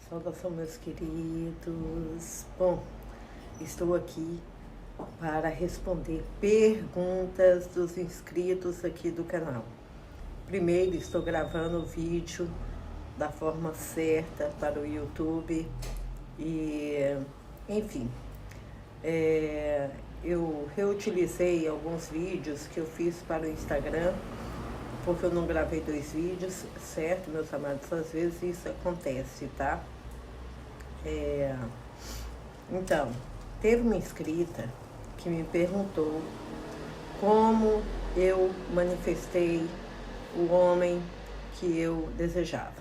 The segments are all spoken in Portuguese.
Saudação, meus queridos. Bom, estou aqui para responder perguntas dos inscritos aqui do canal. Primeiro, estou gravando o vídeo da forma certa para o YouTube e, enfim, eu reutilizei alguns vídeos que eu fiz para o Instagram, porque eu não gravei 2 vídeos, certo, meus amados? Às vezes isso acontece, tá? Então, teve uma inscrita que me perguntou como eu manifestei o homem que eu desejava.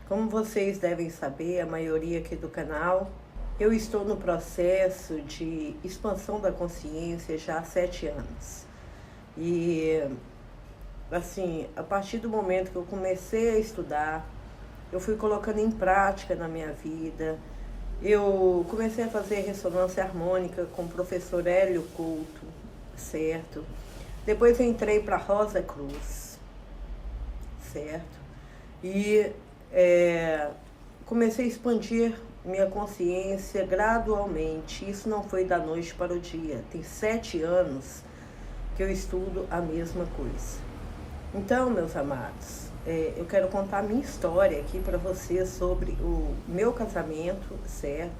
Como vocês devem saber, a maioria aqui do canal, eu estou no processo de expansão da consciência já há 7 anos. E, assim, a partir do momento que eu comecei a estudar, eu fui colocando em prática na minha vida. Eu comecei a fazer ressonância harmônica com o professor Hélio Couto, certo? Depois eu entrei para Rosa Cruz, certo? E comecei a expandir minha consciência gradualmente. Isso não foi da noite para o dia. Tem 7 anos que eu estudo a mesma coisa. Então, meus amados, eu quero contar a minha história aqui para vocês sobre o meu casamento, certo?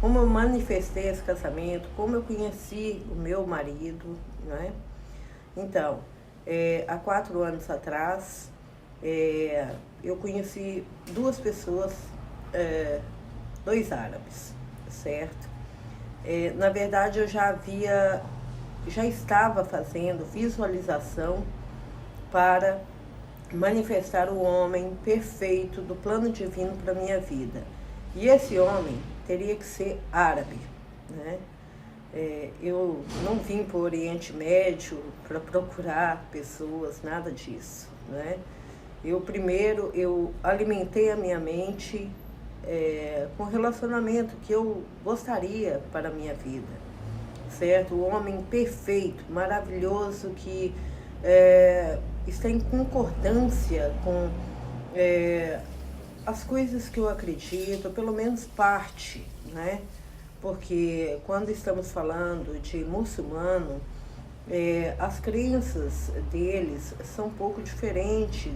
Como eu manifestei esse casamento, como eu conheci o meu marido, né? Então, há 4 anos atrás, eu conheci 2 pessoas, 2 árabes, certo? Na verdade, eu já estava fazendo visualização para manifestar o homem perfeito do plano divino para a minha vida. E esse homem teria que ser árabe, né? Eu não vim para o Oriente Médio para procurar pessoas, nada disso, né? Eu alimentei a minha mente com o relacionamento que eu gostaria para a minha vida, certo? O homem perfeito, maravilhoso, que está em concordância com as coisas que eu acredito, pelo menos parte, né? Porque quando estamos falando de muçulmano, as crenças deles são um pouco diferentes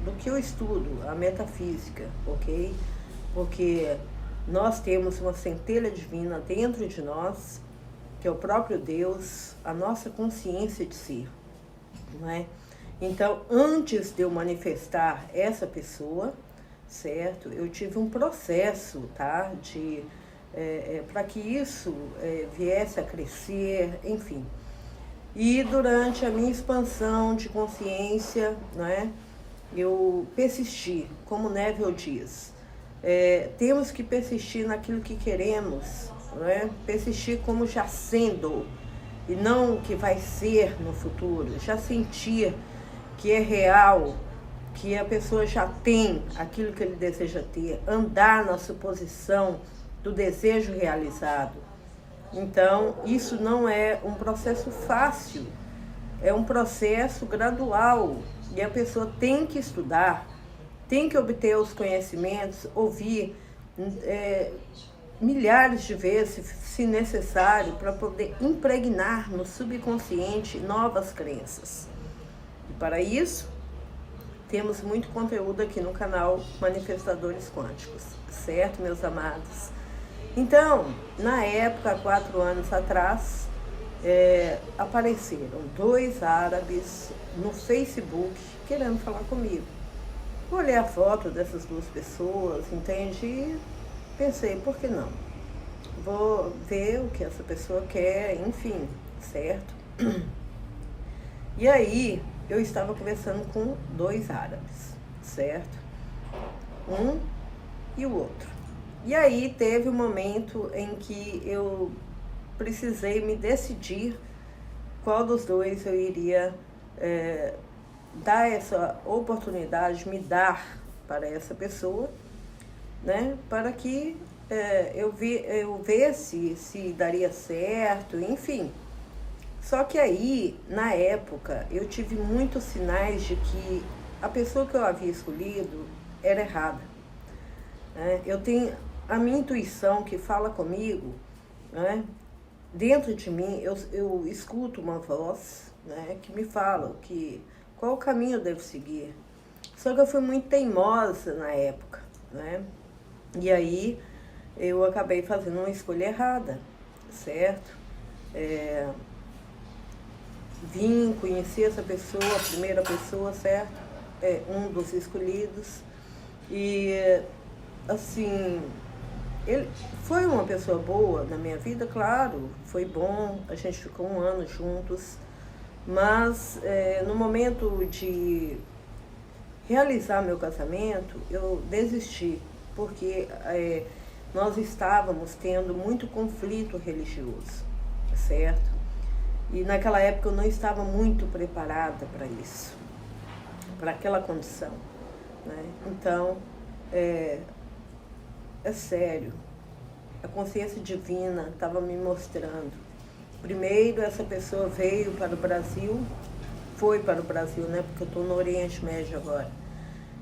do que eu estudo, a metafísica, ok? Porque nós temos uma centelha divina dentro de nós, que é o próprio Deus, a nossa consciência de si, não é? Então, antes de eu manifestar essa pessoa, certo? Eu tive um processo, tá? Para que isso viesse a crescer, enfim. E durante a minha expansão de consciência, né? Eu persisti, como Neville diz. Temos que persistir naquilo que queremos, né? Persistir como já sendo, e não o que vai ser no futuro. Já sentir que é real, que a pessoa já tem aquilo que ele deseja ter, andar na suposição do desejo realizado. Então, isso não é um processo fácil, é um processo gradual, e a pessoa tem que estudar, tem que obter os conhecimentos, ouvir milhares de vezes, se necessário, para poder impregnar no subconsciente novas crenças. E para isso, temos muito conteúdo aqui no canal Manifestadores Quânticos, certo, meus amados? Então, na época, há 4 anos atrás, apareceram 2 árabes no Facebook querendo falar comigo. Eu olhei a foto dessas 2 pessoas, entende? E pensei, por que não? Vou ver o que essa pessoa quer, enfim, certo? E aí, eu estava conversando com 2 árabes, certo? Um e o outro. E aí teve um momento em que eu precisei me decidir qual dos 2 eu iria dar essa oportunidade, me dar para essa pessoa, né? Para que eu visse se daria certo, enfim. Só que aí, na época, eu tive muitos sinais de que a pessoa que eu havia escolhido era errada. né? Eu tenho a minha intuição que fala comigo, né? Dentro de mim eu escuto uma voz, né, que me fala qual o caminho eu devo seguir. Só que eu fui muito teimosa na época, né? E aí eu acabei fazendo uma escolha errada, certo? Vim conhecer essa pessoa, a primeira pessoa, certo? Um dos escolhidos. E, assim, ele foi uma pessoa boa na minha vida, claro, foi bom, a gente ficou 1 ano juntos, mas no momento de realizar meu casamento, eu desisti, porque nós estávamos tendo muito conflito religioso, certo? E naquela época eu não estava muito preparada para isso, para aquela condição, né? Então, é sério, a consciência divina estava me mostrando. Primeiro, essa pessoa veio para o Brasil, foi para o Brasil, né? Porque eu estou no Oriente Médio agora.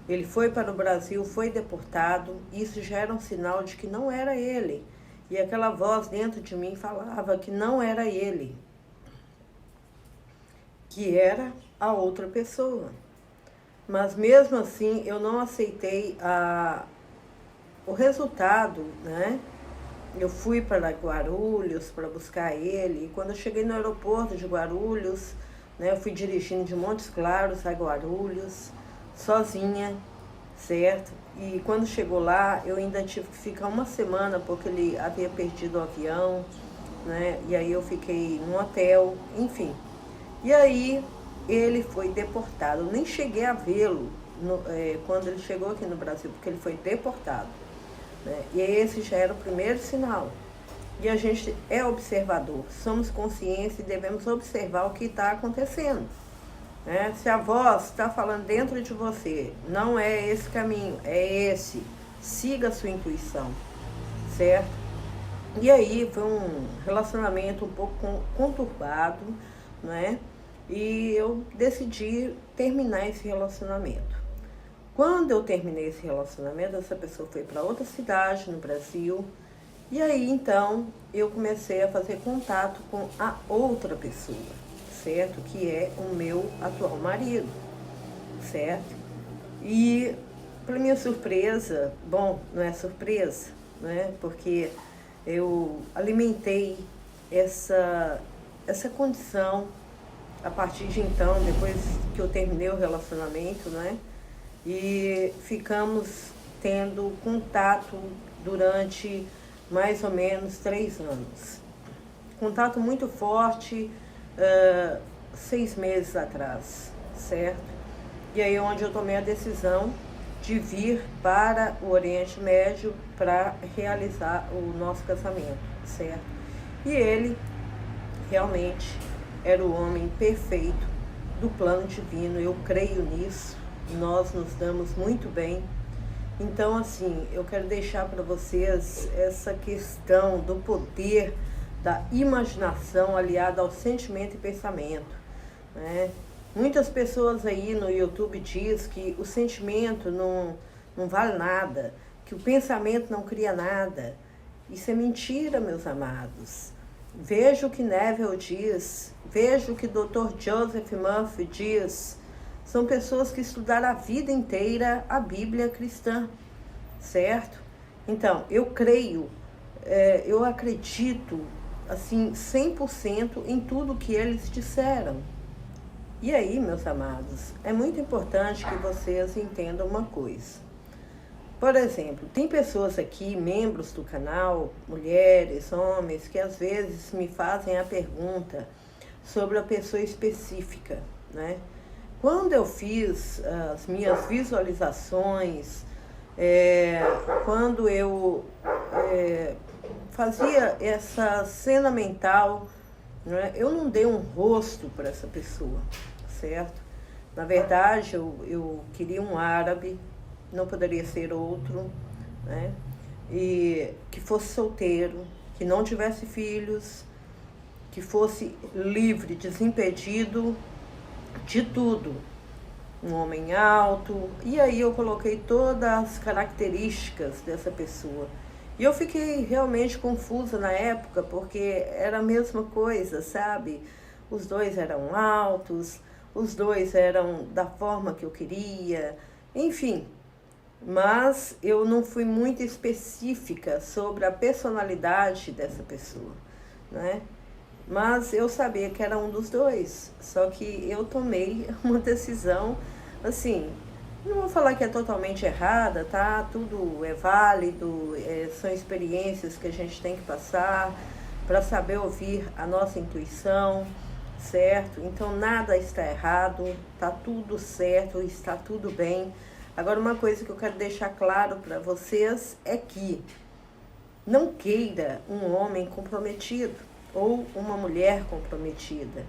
Ele foi para o Brasil, foi deportado, isso já era um sinal de que não era ele. E aquela voz dentro de mim falava que não era ele, que era a outra pessoa. Mas mesmo assim eu não aceitei o resultado, né? Eu fui para Guarulhos para buscar ele, e quando eu cheguei no aeroporto de Guarulhos, né, eu fui dirigindo de Montes Claros a Guarulhos, sozinha, certo? E quando chegou lá, eu ainda tive que ficar 1 semana, porque ele havia perdido o avião, né? E aí eu fiquei num hotel, enfim. E aí ele foi deportado. Eu nem cheguei a vê-lo quando ele chegou aqui no Brasil, porque ele foi deportado, né? E esse já era o primeiro sinal. E a gente é observador, somos conscientes e devemos observar o que está acontecendo, né? Se a voz está falando dentro de você, não é esse caminho, é esse, siga a sua intuição, certo? E aí foi um relacionamento um pouco conturbado, né? E eu decidi terminar esse relacionamento. Quando eu terminei esse relacionamento, essa pessoa foi para outra cidade no Brasil. E aí, então, eu comecei a fazer contato com a outra pessoa, certo? Que é o meu atual marido, certo? E, para minha surpresa, bom, não é surpresa, né? Porque eu alimentei essa condição a partir de então, depois que eu terminei o relacionamento, né? E ficamos tendo contato durante mais ou menos 3 anos. Contato muito forte, 6 meses atrás, certo? E aí onde eu tomei a decisão de vir para o Oriente Médio para realizar o nosso casamento, certo? E ele realmente era o homem perfeito do plano divino, eu creio nisso, nós nos damos muito bem. Então, assim, eu quero deixar para vocês essa questão do poder da imaginação aliada ao sentimento e pensamento, né? Muitas pessoas aí no YouTube diz que o sentimento não vale nada, que o pensamento não cria nada. Isso é mentira, meus amados. Veja o que Neville diz, veja o que Dr. Joseph Murphy diz. São pessoas que estudaram a vida inteira a Bíblia cristã, certo? Então, eu creio, eu acredito, assim, 100% em tudo que eles disseram. E aí, meus amados, é muito importante que vocês entendam uma coisa. Por exemplo, tem pessoas aqui, membros do canal, mulheres, homens, que às vezes me fazem a pergunta sobre a pessoa específica, né? Quando eu fiz as minhas visualizações, quando eu fazia essa cena mental, né, eu não dei um rosto para essa pessoa, certo? Na verdade, eu queria um árabe, não poderia ser outro, né? E que fosse solteiro, que não tivesse filhos, que fosse livre, desimpedido de tudo, um homem alto, e aí eu coloquei todas as características dessa pessoa. E eu fiquei realmente confusa na época, porque era a mesma coisa, sabe? Os dois eram altos, os dois eram da forma que eu queria, enfim. Mas eu não fui muito específica sobre a personalidade dessa pessoa, né? Mas eu sabia que era um dos dois, só que eu tomei uma decisão, assim, não vou falar que é totalmente errada, tá? Tudo é válido, são experiências que a gente tem que passar para saber ouvir a nossa intuição, certo? Então nada está errado, tá tudo certo, está tudo bem. Agora, uma coisa que eu quero deixar claro para vocês é que não queira um homem comprometido ou uma mulher comprometida.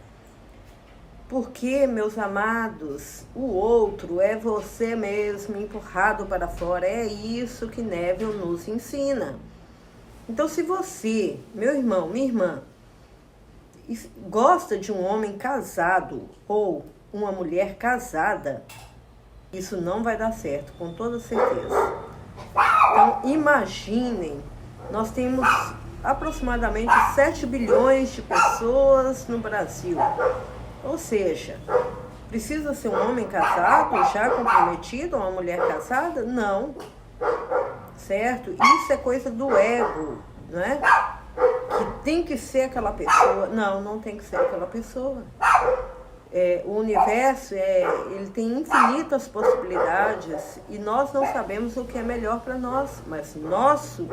Porque, meus amados, o outro é você mesmo empurrado para fora. É isso que Neville nos ensina. Então, se você, meu irmão, minha irmã, gosta de um homem casado ou uma mulher casada, isso não vai dar certo, com toda certeza. Então, imaginem, nós temos aproximadamente 7 bilhões de pessoas no Brasil. Ou seja, precisa ser um homem casado, já comprometido, ou uma mulher casada? Não. Certo? Isso é coisa do ego, não é? Que tem que ser aquela pessoa. Não, não tem que ser aquela pessoa. O universo ele tem infinitas possibilidades e nós não sabemos o que é melhor para nós, mas nosso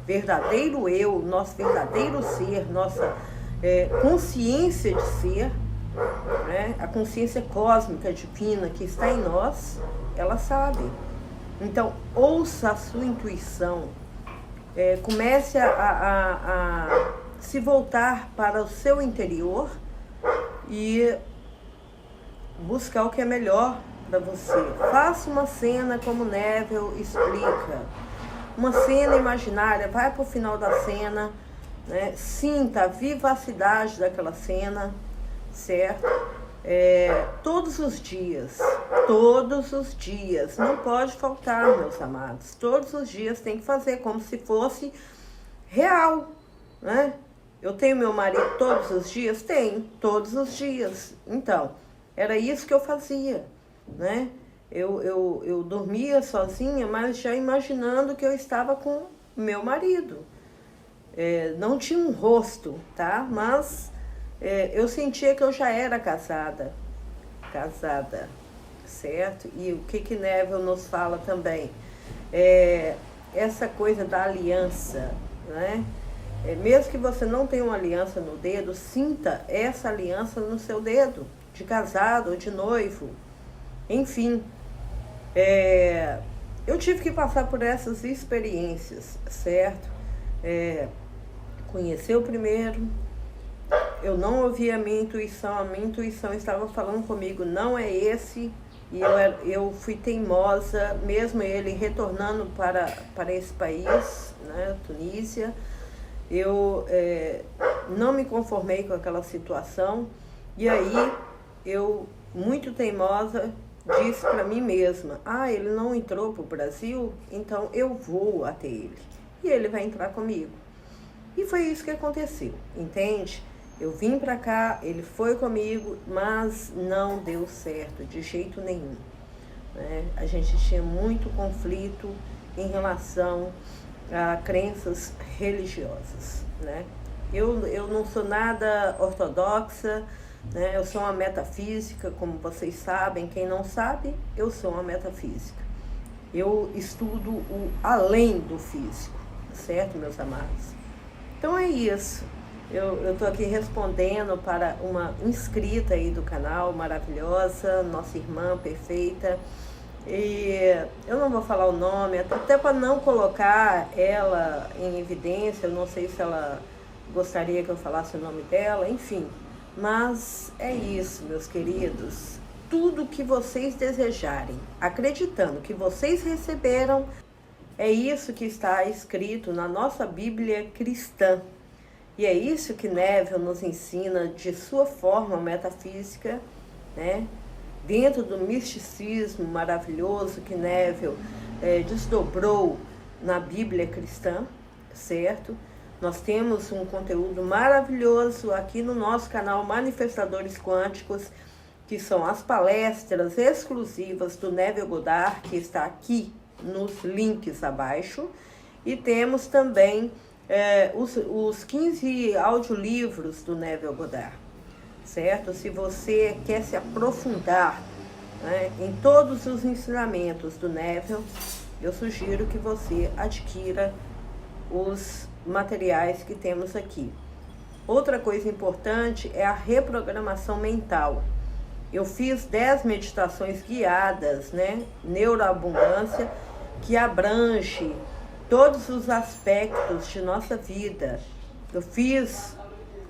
verdadeiro eu, nosso verdadeiro ser, nossa consciência de ser, né, a consciência cósmica divina que está em nós, ela sabe. Então, ouça a sua intuição, comece a se voltar para o seu interior e buscar o que é melhor para você. Faça uma cena como Neville explica. Uma cena imaginária, vai para o final da cena, né? Sinta a vivacidade daquela cena, certo? Todos os dias, não pode faltar, meus amados. Todos os dias tem que fazer como se fosse real, né? Eu tenho meu marido todos os dias? Tenho, todos os dias. Então, era isso que eu fazia, né? Eu dormia sozinha, mas já imaginando que eu estava com meu marido. Não tinha um rosto, tá? Mas eu sentia que eu já era casada, certo? E o que Neville nos fala também? Essa coisa da aliança, né? Mesmo que você não tenha uma aliança no dedo, sinta essa aliança no seu dedo, de casado ou de noivo, enfim. Eu tive que passar por essas experiências, certo? Conhecer o primeiro, eu não ouvi a minha intuição estava falando comigo, não é esse, e eu fui teimosa, mesmo ele retornando para esse país, né, Tunísia, eu não me conformei com aquela situação, e aí eu, muito teimosa, disse para mim mesma, ele não entrou para o Brasil, então eu vou até ele, e ele vai entrar comigo. E foi isso que aconteceu, entende? Eu vim para cá, ele foi comigo, mas não deu certo, de jeito nenhum, né? A gente tinha muito conflito em relação a crenças religiosas, né? Eu não sou nada ortodoxa, né? Eu sou uma metafísica, como vocês sabem. Quem não sabe, eu sou uma metafísica. Eu estudo o além do físico, certo, meus amados? Então é isso. Eu estou aqui respondendo para uma inscrita aí do canal, maravilhosa, nossa irmã perfeita. E eu não vou falar o nome, até para não colocar ela em evidência, eu não sei se ela gostaria que eu falasse o nome dela, enfim. Mas é isso, meus queridos. Tudo que vocês desejarem, acreditando que vocês receberam, é isso que está escrito na nossa Bíblia cristã. E é isso que Neville nos ensina de sua forma metafísica, né? dentro do misticismo maravilhoso que Neville desdobrou na Bíblia cristã, certo? Nós temos um conteúdo maravilhoso aqui no nosso canal Manifestadores Quânticos, que são as palestras exclusivas do Neville Goddard, que está aqui nos links abaixo. E temos também os 15 audiolivros do Neville Goddard, certo? Se você quer se aprofundar, né, em todos os ensinamentos do Neville, eu sugiro que você adquira os materiais que temos aqui. Outra coisa importante é a reprogramação mental. Eu fiz 10 meditações guiadas, né? Neuroabundância, que abrange todos os aspectos de nossa vida. Eu fiz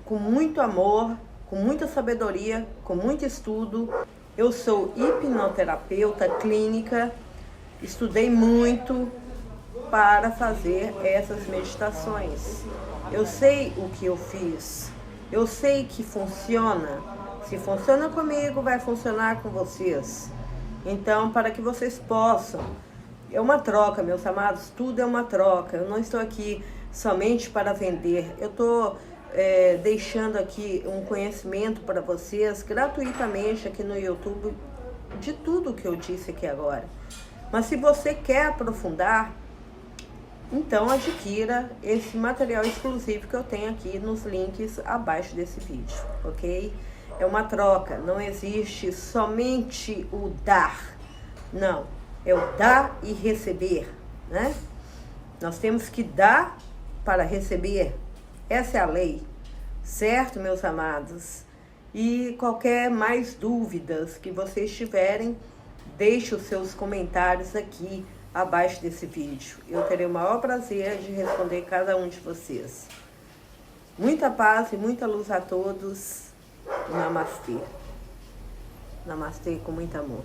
com muito amor, com muita sabedoria, com muito estudo. Eu sou hipnoterapeuta clínica, estudei muito para fazer essas meditações. Eu sei o que eu fiz, eu sei que funciona. Se funciona comigo, vai funcionar com vocês. Então, para que vocês possam, é uma troca, meus amados, tudo é uma troca. Eu não estou aqui somente para vender, eu estou deixando aqui um conhecimento para vocês gratuitamente aqui no YouTube de tudo que eu disse aqui agora. Mas se você quer aprofundar, então adquira esse material exclusivo que eu tenho aqui nos links abaixo desse vídeo, ok? É uma troca, não existe somente o dar, não, é o dar e receber, né? Nós temos que dar para receber, essa é a lei, certo, meus amados? E qualquer mais dúvidas que vocês tiverem, deixe os seus comentários aqui abaixo desse vídeo. Eu terei o maior prazer de responder cada um de vocês. Muita paz e muita luz a todos. Namastê. Namastê com muito amor.